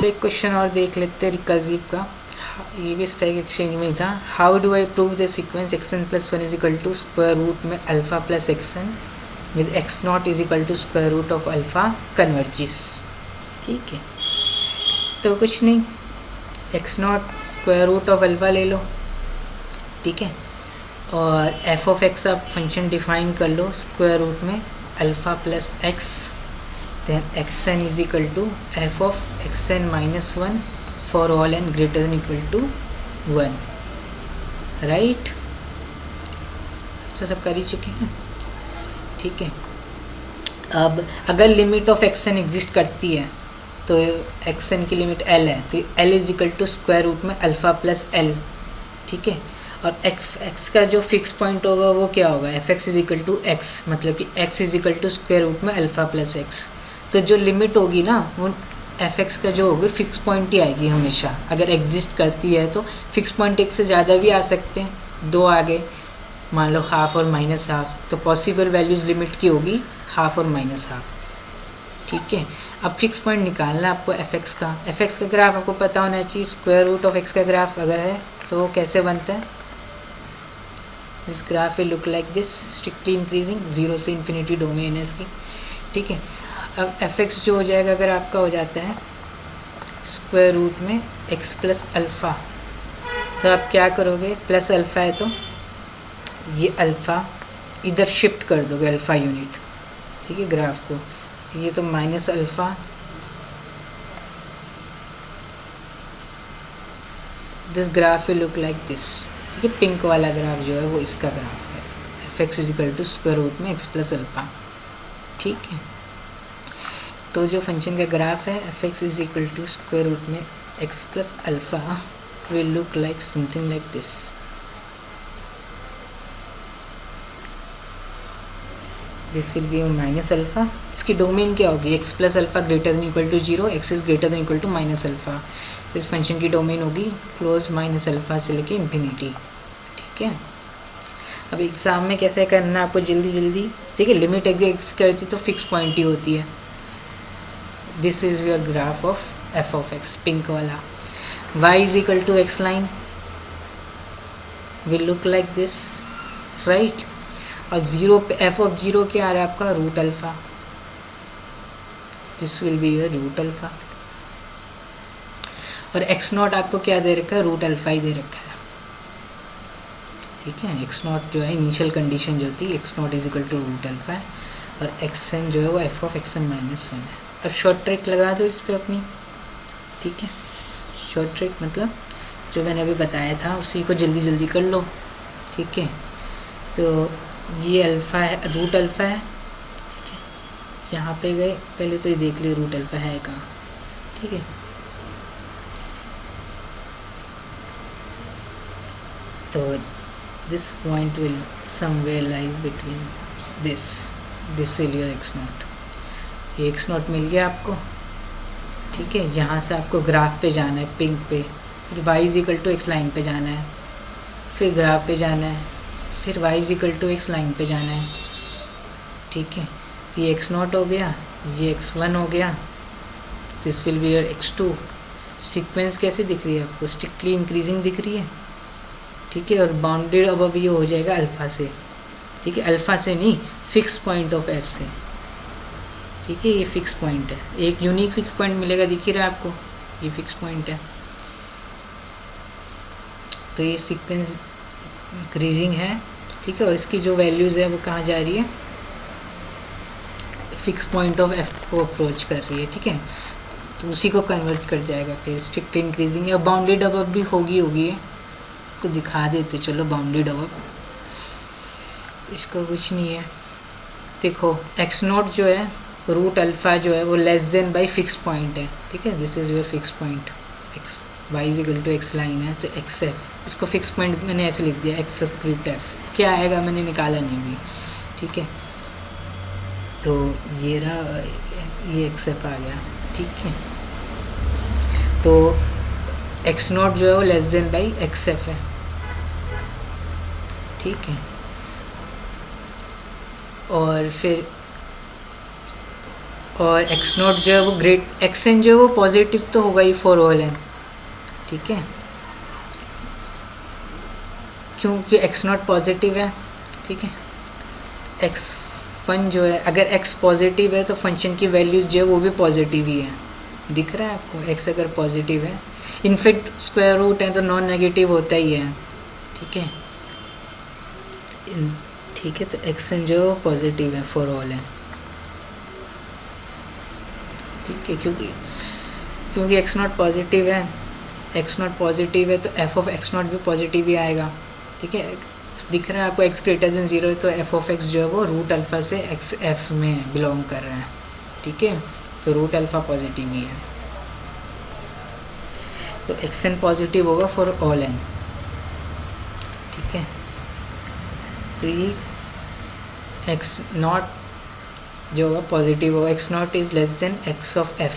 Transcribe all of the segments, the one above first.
एक क्वेश्चन और देख लेते हैं रिकर्सिव का, ये भी स्टैक एक्सचेंज में ही था। How do I prove the sequence X n + 1 is equal to square root में alpha plus X n with X not is equal to square root of alpha converges. ठीक है, तो कुछ नहीं, X not square root of alpha ले लो, ठीक है, और एफ ऑफ एक्स आप फंक्शन डिफाइन कर लो स्क्वायर रूट में alpha plus X, then xn is equal to f of xn minus 1 for all n greater than equal to 1, right. अच्छा, सब कर ही चुके हैं, ठीक है। अब अगर लिमिट ऑफ xn एग्जिस्ट करती है तो xn की लिमिट l है, तो l is equal to square root में अल्फ़ा प्लस l, ठीक है। और x का जो फिक्स पॉइंट होगा वो क्या होगा, F X is equal to X, मतलब कि x is equal to square root में अल्फ़ा प्लस एक्स। तो जो लिमिट होगी ना वो एफ एक्स का जो होगी फिक्स पॉइंट ही आएगी हमेशा, अगर एग्जिस्ट करती है तो। फिक्स पॉइंट एक से ज़्यादा भी आ सकते हैं, दो आगे मान लो हाफ और माइनस हाफ, तो पॉसिबल वैल्यूज़ लिमिट की होगी हाफ और माइनस हाफ, ठीक है। अब फिक्स पॉइंट निकालना है आपको एफ एक्स का। एफ एक्स का ग्राफ आपको पता होना चाहिए, स्क्वायर रूट ऑफ एक्स का ग्राफ अगर है तो वो कैसे बनता है, this graph will look like this, strictly increasing, 0 से इन्फिनिटी डोमेन है इसकी, ठीक है। अब एफ एक्स जो हो जाएगा अगर आपका हो जाता है स्क्वायर रूट में एक्स प्लस अल्फ़ा, तो आप क्या करोगे, प्लस अल्फ़ा है तो ये अल्फ़ा इधर शिफ्ट कर दोगे अल्फ़ा यूनिट, ठीक है, ग्राफ को। तो ये तो minus alpha, this graph will look like this, ठीक है। पिंक वाला ग्राफ जो है वो इसका ग्राफ है, F X is equal to square root में एक्स प्लस अल्फ़ा, ठीक है। तो जो फंक्शन का ग्राफ है F X is equal to square root में x plus alpha will look like something like this. This will be minus alpha, इसकी domain क्या होगी, X plus alpha greater than equal to 0, X is greater than equal to minus alpha. तो इस function की domain होगी close minus alpha से लेके infinity, ठीक है। अब एग्ज़ाम में कैसे करना आपको जल्दी जल्दी, देखिए लिमिट एग्जिस्ट करती तो फिक्स पॉइंट ही होती है। This is your graph of F of X, pink वाला। y is equal to x line will look like this, right. और 0 पे एफ ऑफ 0 क्या आ रहा है आपका, root alpha, this will be your root alpha. और एक्स नॉट आपको क्या दे रखा है, रूट अल्फ़ा ही दे रखा है, ठीक है। एक्स नॉट जो है इनिशियल कंडीशन जो थी, X not is equal to root alpha है, और एक्स एन जो है वो F of x N minus 1 है। अब शॉर्ट ट्रिक लगा दो इस पर अपनी, ठीक है। शॉर्ट ट्रिक मतलब जो मैंने अभी बताया था उसी को जल्दी जल्दी कर लो, ठीक है। तो ये अल्फ़ा है, रूट अल्फ़ा है, ठीक है। यहाँ पे गए पहले तो ये देख लियो रूट अल्फ़ा है कहाँ, ठीक है। तो this point will somewhere lies between this will your x not, ये एक्स नॉट मिल गया आपको, ठीक है। यहाँ से आपको ग्राफ पे जाना है, पिंक पे, फिर y is equal to x line पे जाना है, फिर ग्राफ पे जाना है, फिर y is equal to x line पे जाना है, ठीक है। तो ये एक्स नॉट हो गया, ये x1 हो गया, this will be your x2। Sequence कैसे दिख रही है आपको, स्ट्रिक्टली इंक्रीजिंग दिख रही है, ठीक है। और बाउंडेड अब ये हो जाएगा अल्फ़ा से, ठीक है, अल्फ़ा से नहीं, फिक्स पॉइंट ऑफ f से, ठीक है। ये फिक्स पॉइंट है, एक यूनिक फिक्स पॉइंट मिलेगा, दिख ही रहा है आपको, ये फिक्स पॉइंट है। तो ये सीक्वेंस इंक्रीजिंग है, ठीक है। और इसकी जो वैल्यूज़ है वो कहाँ जा रही है, फिक्स पॉइंट ऑफ एफ को अप्रोच कर रही है, ठीक है। तो उसी को कन्वर्ट कर जाएगा फिर, स्ट्रिक्टली इंक्रीजिंग है। बाउंडेड अब भी होगी है, इसको दिखा देते चलो, बाउंडेड अब इसका कुछ नहीं है। देखो एक्स नॉट जो है रूट अल्फ़ा जो है वो less than by fix point है, ठीक है। This is your fix point, x y is equal to x line है, तो एक्स एफ, इसको फिक्स पॉइंट मैंने ऐसे लिख दिया, एक्स रूट एफ, क्या आएगा मैंने निकाला नहीं अभी, ठीक है। तो ये रहा, ये एक्स एफ आ गया, ठीक है। तो एक्स नॉट जो है वो less than by x F है, ठीक है। और फिर और एक्स नॉट जो है वो ग्रेट एक्स एन जो है वो पॉजिटिव तो होगा ही फॉर ऑल एन, ठीक है, क्योंकि एक्स नॉट पॉजिटिव है, ठीक है। एक्स फन जो है, अगर एक्स पॉजिटिव है तो फंक्शन की वैल्यूज़ जो है वो भी पॉजिटिव ही है, दिख रहा है आपको, एक्स अगर पॉजिटिव है, इनफैक्ट स्क्वायर रूट है तो नॉन नेगेटिव होता ही है, ठीक है, ठीक है। तो एक्स एन जो पॉजिटिव है फॉर ऑल एन, ठीक है, क्योंकि एक्स नॉट पॉजिटिव है, एक्स नॉट पॉजिटिव है तो एफ ऑफ एक्स नॉट भी पॉजिटिव ही आएगा, ठीक है। दिख रहा है आपको एक्स ग्रेटर देन ज़ीरो है तो एफ ऑफ एक्स जो है वो रूट अल्फ़ा से एक्स एफ में बिलोंग कर रहा है, ठीक है, तो रूट अल्फ़ा पॉजिटिव ही है, तो एक्स एन पॉजिटिव होगा फॉर ऑल एन, ठीक है। तो ये एक्स नॉट जो होगा पॉजिटिव होगा, x not is less than x of f,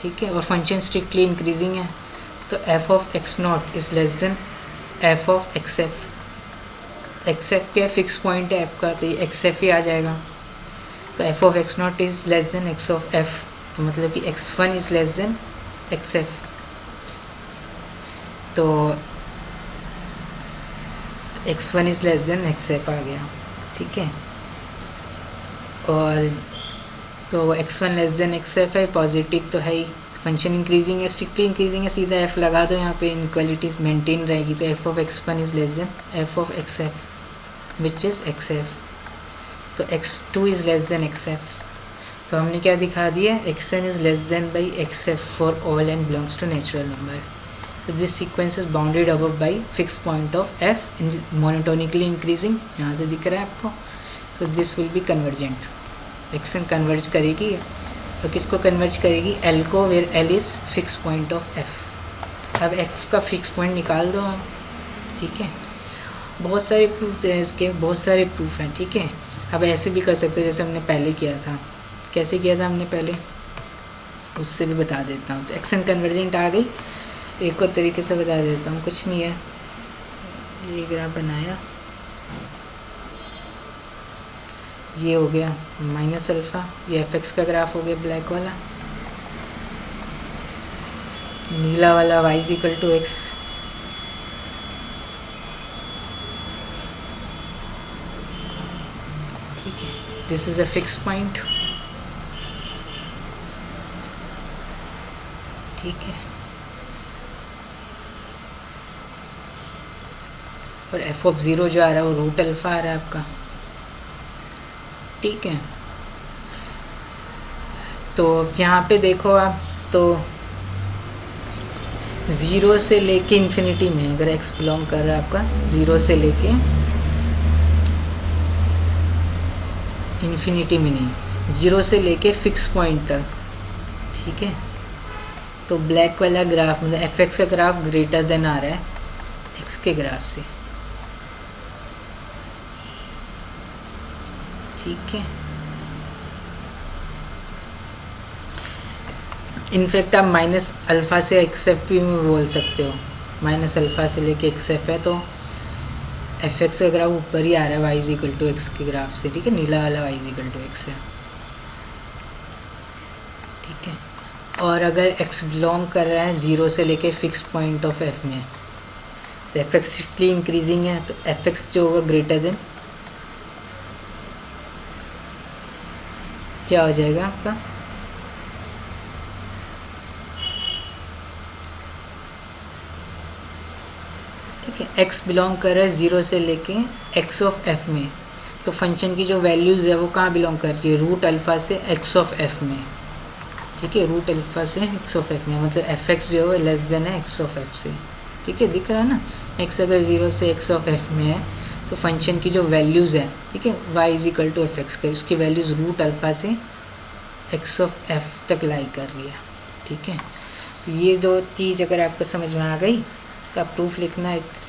ठीक है, और फंक्शन स्ट्रिक्टली इंक्रीजिंग है तो F of x not is less than F of X F, x F क्या फिक्स पॉइंट है एफ का, तो ये एक्स एफ ही आ जाएगा, तो F of x not is less than x of f, तो मतलब कि x one is less than X F, तो x one is less than X F आ गया, ठीक है। और तो x one less than X F है, पॉजिटिव तो है ही, फंक्शन इंक्रीजिंग है, स्ट्रिक्टली इंक्रीजिंग है, सीधा एफ लगा दो यहाँ पे, इनक्वालिटीज मेंटेन रहेगी, तो F of x one is less than F of X F which is X F, तो X two is less than X F, तो हमने क्या दिखा दिया, X N is less than by x F for all N belongs to natural number, तो this sequence is bounded above by fix point of F monotonically increasing, यहाँ से दिख रहा है आपको, तो this will B convergent, x n converge करेगी, तो किसको कन्वर्ज करेगी, एल को, where L is fix point of F, अब एफ का फिक्स पॉइंट निकाल दो आप, ठीक है। बहुत सारे प्रूफ हैं इसके, बहुत सारे प्रूफ हैं, ठीक है। अब ऐसे भी कर सकते हो जैसे हमने पहले किया था, कैसे किया था हमने पहले, उससे भी बता देता हूँ। तो एक्स एन कन्वर्जेंट आ गई, एक और तरीके से बता देता हूँ, कुछ नहीं है, ये ग्राफ बनाया, ये हो गया माइनस अल्फ़ा, ये एफ एक्स का ग्राफ हो गया ब्लैक वाला, नीला वाला y is equal to x, ठीक है, this is a fix point, ठीक है, और एफ ऑफ ज़ीरो जो आ रहा है वो रूट अल्फ़ा आ रहा है आपका, ठीक है। तो यहाँ पे देखो आप, तो ज़ीरो से लेके इन्फिनिटी में अगर एक्स बिलोंग कर रहा है आपका, ज़ीरो से लेके इन्फिनिटी में नहीं, ज़ीरो से लेके फिक्स पॉइंट तक, ठीक है, तो ब्लैक वाला ग्राफ मतलब एफ एक्स का ग्राफ ग्रेटर देन आ रहा है एक्स के ग्राफ से, ठीक है। इनफैक्ट आप माइनस अल्फ़ा से एक्स एफ भी बोल सकते हो, माइनस अल्फ़ा से लेके एक्स एफ है तो एफ एक्स का ग्राफ ऊपर ही आ रहा है y is equal to x के ग्राफ से, ठीक है, नीला वाला y is equal to x है, ठीक है। और अगर एक्स बिलोंग कर रहा है ज़ीरो से लेके फिक्स पॉइंट ऑफ एफ में, तो एफ एक्स स्ट्रिक्टली इंक्रीजिंग है, तो एफ एक्स जो होगा ग्रेटर देन क्या हो जाएगा आपका, ठीक है, एक्स बिलोंग कर रहा है ज़ीरो से लेके एक्स ऑफ एफ में, तो फंक्शन की जो वैल्यूज़ है वो कहाँ बिलोंग कर रही है, रूट अल्फ़ा से एक्स ऑफ एफ में, ठीक है, रूट अल्फ़ा से एक्स ऑफ एफ में, मतलब एफ एक्स जो है लेस देन है एक्स ऑफ एफ से, ठीक है, दिख रहा है ना, एक्स अगर ज़ीरो से एक्स ऑफ एफ में है तो फंक्शन की जो वैल्यूज़ है, ठीक है, y is equal to f x का, उसकी वैल्यूज़ रूट अल्फ़ा से एक्स ऑफ एफ तक लाई कर रही है, ठीक है। तो ये दो चीज़ अगर आपको समझ में आ गई तो आप प्रूफ लिखना इट्स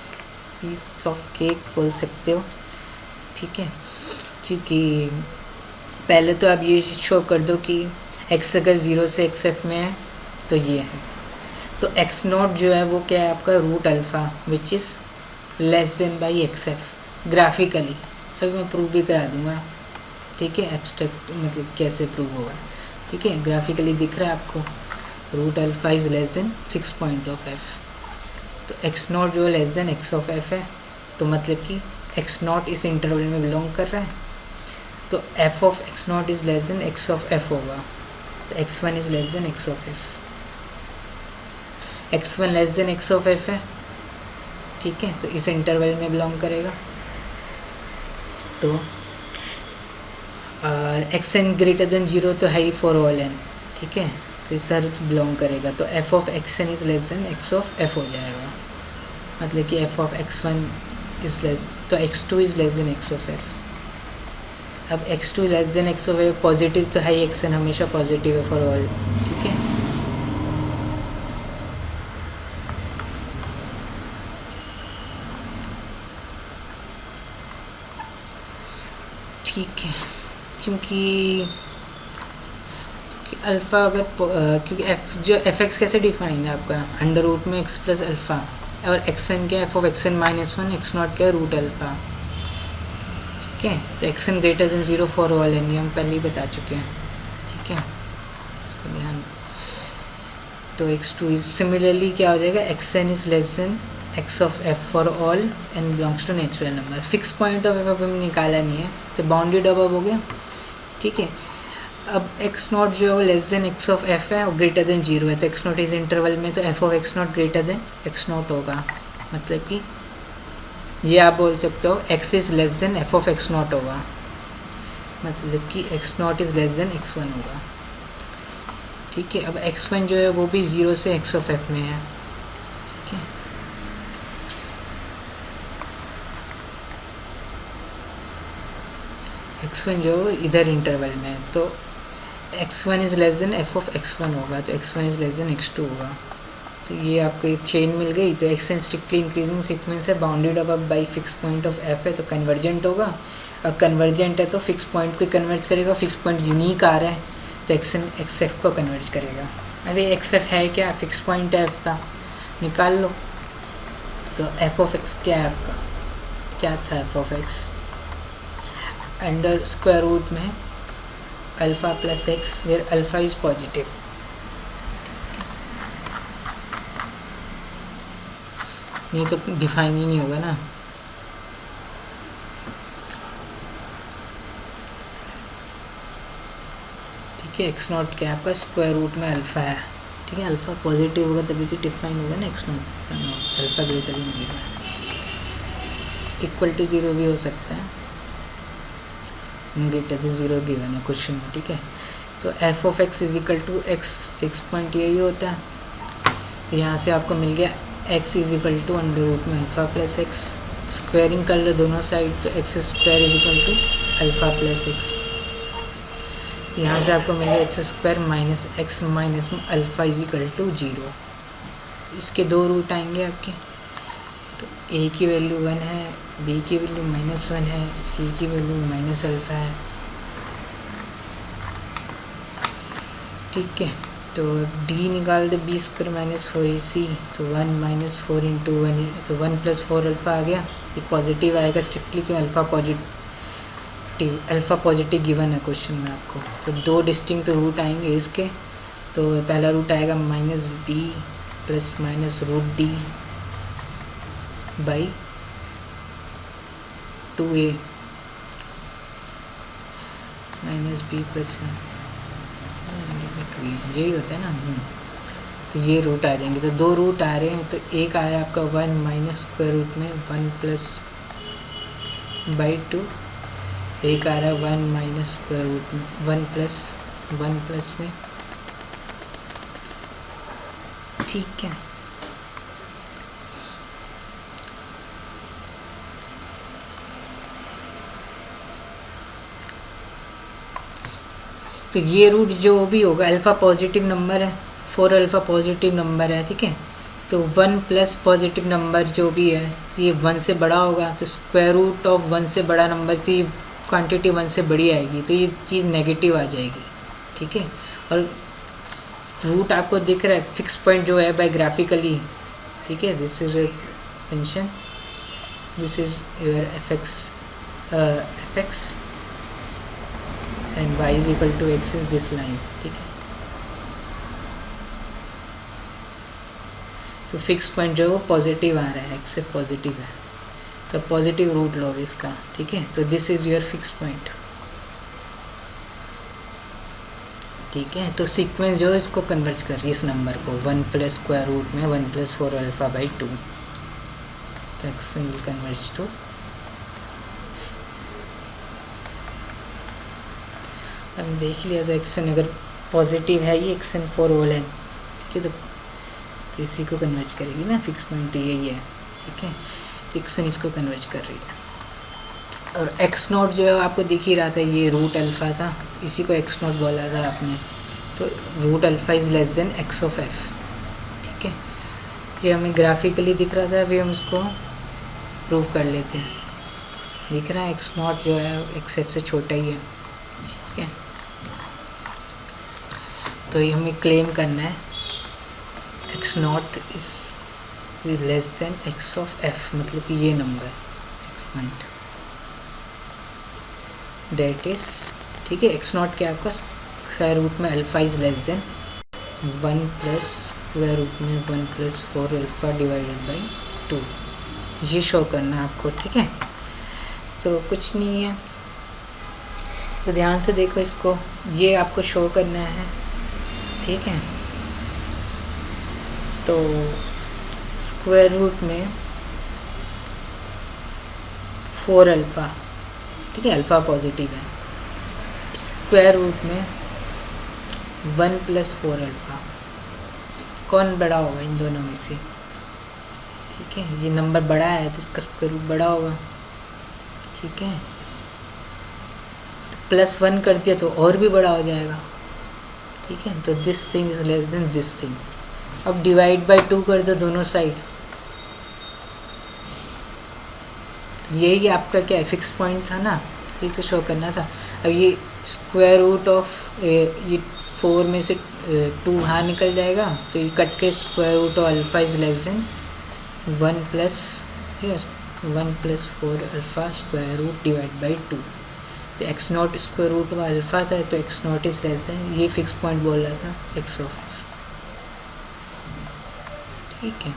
पीस ऑफ केक बोल सकते हो, ठीक है, क्योंकि पहले तो आप ये शो कर दो कि एक्स अगर ज़ीरो से एक्स एफ में है तो ये है, तो एक्स नॉट जो है वो क्या है आपका root alpha which is less than by x f graphically, अभी मैं प्रूफ भी करा दूँगा, ठीक है, एब्स्ट्रैक्ट मतलब कैसे प्रूव होगा, ठीक है। ग्राफिकली दिख रहा है आपको, root alpha is less than fix point of f, तो एक्स नॉट जो है less than x of f है, तो मतलब कि एक्स नॉट इस इंटरवल में बिलोंग कर रहा है, तो F of x not is less than x of f होगा, तो x one is less than x of f, x one less than x of f है, ठीक है, तो इस इंटरवल में बिलोंग करेगा। तो एक्स एन ग्रेटर देन 0 तो है ही फॉर ऑल एन, ठीक है, तो इस तरह बिलोंग करेगा, तो F of x N is less than x of F हो जाएगा, मतलब कि F of x one is less, तो X two is less than x of F. अब X two less than x of F positive तो है ही, X N हमेशा पॉजिटिव है फॉर ऑल, ठीक है। ठीक है, क्योंकि अल्फ़ा अगर क्योंकि एफ जो एफ एक्स कैसे डिफाइन है आपका, अंडर रूट में एक्स प्लस अल्फ़ा, और एक्स एन क्या है, f of x N minus one, x not क्या है, रूट अल्फ़ा, ठीक है। तो x n greater than 0 for all n, ये हम पहले ही बता चुके हैं, ठीक है, इसको ध्यान। तो एक्स टू इज सिमिलरली क्या हो जाएगा, x N is less than x of f for all N belongs to natural number. Fix point of F अब हमें निकाला नहीं है, तो बाउंडेड अब हो गया, ठीक है। अब एक्स नॉट जो है वो less than x of f है और ग्रेटर देन 0 है, तो एक्स नॉट इस इंटरवल में, तो F of x not greater than x not होगा, मतलब कि ये आप बोल सकते हो x is less than F of x not होगा, मतलब कि x not is less than x one होगा, ठीक है। अब एक्स वन जो है वो भी 0 से एक्स ऑफ एफ में है, ठीक है। एक्स वन जो इधर इंटरवल में है, तो x one is less than F of x one होगा, तो x one is less than x two होगा, तो ये आपको एक चेन मिल गई। तो x n strictly increasing sequence है, बाउंडेड अब by fix point of f है, तो कन्वर्जेंट होगा, और कन्वर्जेंट है तो फिक्स पॉइंट को कन्वर्ज करेगा, फिक्स पॉइंट यूनिक आ रहा है तो एक्स एन एक्स एफ को कन्वर्ज करेगा। अभी एक्स एफ है क्या, फिक्स पॉइंट है एफ का, निकाल लो। तो एफ ऑफ एक्स क्या है आपका, क्या था F of X, under square root में alpha plus X where alpha is positive, नहीं तो डिफाइन ही नहीं होगा ना। ठीक है, एक्स नॉट क्या आपका स्क्वायर रूट में अल्फ़ा है, ठीक है, अल्फ़ा पॉजिटिव होगा तभी तो डिफाइन होगा ना x not, alpha greater than 0 है, ठीक है, इक्वल टू 0 भी हो सकता है, ग्रेटर देन 0 गिवन है क्वेश्चन में, ठीक है। तो F of x is equal to x, fix point यही होता है, तो यहाँ से आपको मिल गया x is equal to under root में अल्फ़ा प्लस एक्स, स्क्वायरिंग कर लो दोनों साइड, तो x square is equal to alpha plus x, यहाँ से आपको मिल गया x square minus x minus में अल्फ़ा इज इक्वल टू 0। इसके दो रूट आएंगे आपके, तो ए की वैल्यू 1 है, बी की वैल्यू -1 है, सी की वैल्यू माइनस अल्फ़ा है, ठीक है। तो डी निकाल दे, बी स्क्वायर माइनस 4ac, तो 1 माइनस 4 इंटू 1, तो 1 प्लस 4 अल्फ़ा आ गया, ये पॉजिटिव आएगा स्ट्रिक्टली क्यों, अल्फ़ा पॉजिटिव गिवन है क्वेश्चन में आपको। तो दो डिस्टिंक्ट रूट आएंगे इसके, तो पहला रूट आएगा minus b plus minus root d by 2a minus b plus 1, यही होता है ना। तो ये रूट आ जाएंगे, तो दो रूट आ रहे हैं, तो एक आ रहा है आपका 1 माइनस स्क्वायर रूट में 1 प्लस बाई 2, एक आ रहा है 1 माइनस स्क्वायर रूट में 1 प्लस में, ठीक है। तो ये रूट जो भी होगा अल्फ़ा पॉजिटिव नंबर है, 4 अल्फ़ा पॉजिटिव नंबर है, ठीक है। तो 1 प्लस पॉजिटिव नंबर जो भी है ये 1 से बड़ा होगा, तो स्क्वायर रूट ऑफ 1 से बड़ा नंबर तो ये क्वान्टिटी 1 से बड़ी आएगी, तो ये चीज़ नेगेटिव आ जाएगी, ठीक है। और रूट आपको दिख रहा है फिक्स पॉइंट जो है बाय ग्राफिकली, ठीक है, this is a function, this is your f x, and y is equal to x is this line, ठीक है। तो फिक्स पॉइंट जो है वो पॉजिटिव आ रहा है, x से पॉजिटिव है, तो पॉजिटिव रूट लोगे इसका, ठीक है। तो this is your fix point, ठीक है। तो सीक्वेंस जो है इसको कन्वर्ज कर रही है इस नंबर को 1 प्लस स्क्वायर रूट में 1 plus 4 alpha by 2, x n will converge to हमने देख लिया था एक्सन अगर पॉजिटिव है ये एक्सन 4 होल है, ठीक है। तो इसी को कन्वर्ज करेगी ना, फिक्स पॉइंट यही है, ठीक है। तो एक्सन इसको कन्वर्ज कर रही है। और एक्स नॉट जो है आपको दिख ही रहा था, ये रूट अल्फ़ा था, इसी को एक्स नॉट बोला था आपने। तो root alpha is less than x of f, ठीक है। ये हमें ग्राफिकली दिख रहा था, अभी हम उसको प्रूव कर लेते हैं। दिख रहा है एक्स नॉट जो है एक्स एफ से छोटा ही है, ठीक है। तो ये हमें क्लेम करना है x not is less than x of f, मतलब कि ये number x point that is, ठीक है। एक्स नॉट क्या आपका स्क्वायर रूट में alpha is less than 1 plus square root में 1 प्लस 4 अल्फ़ा डिवाइडेड बाई 2, ये शो करना है आपको, ठीक है। तो कुछ नहीं है, तो ध्यान से देखो इसको, ये आपको शो करना है, ठीक है। तो स्क्वायर रूट में 4 अल्फ़ा, ठीक है, अल्फ़ा पॉजिटिव है, स्क्वायर रूट में 1 प्लस 4 अल्फ़ा, कौन बड़ा होगा इन दोनों में से, ठीक है। ये नंबर बड़ा है तो इसका स्क्वायर रूट बड़ा होगा, ठीक है। +1 कर दिया तो और भी बड़ा हो जाएगा, ठीक है। तो this thing is less then this thing. अब डिवाइड बाय 2 कर दो दोनों साइड, तो यही आपका क्या है, फिक्स पॉइंट था ना, ये तो शो करना था। अब ये स्क्वायर रूट ऑफ ये 4 में से 2 बाहर निकल जाएगा, तो ये कट के square root of alpha is less than 1 plus 4 alpha square root divide by 2। तो x not square root of alpha था, तो x not is less than, ये फिक्स पॉइंट बोल रहा था एक्स ऑफ एफ, ठीक है।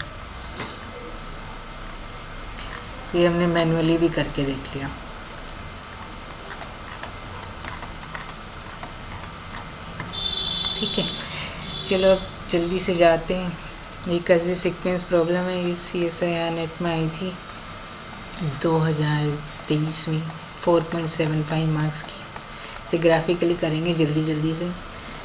तो ये हमने मैनुअली भी करके देख लिया, ठीक है। चलो अब जल्दी से जाते हैं। ये कैसे सीक्वेंस प्रॉब्लम है, ये CSIR नेट में आई थी 2023 में, 4.75 मार्क्स की। इसे ग्राफिकली करेंगे जल्दी जल्दी से।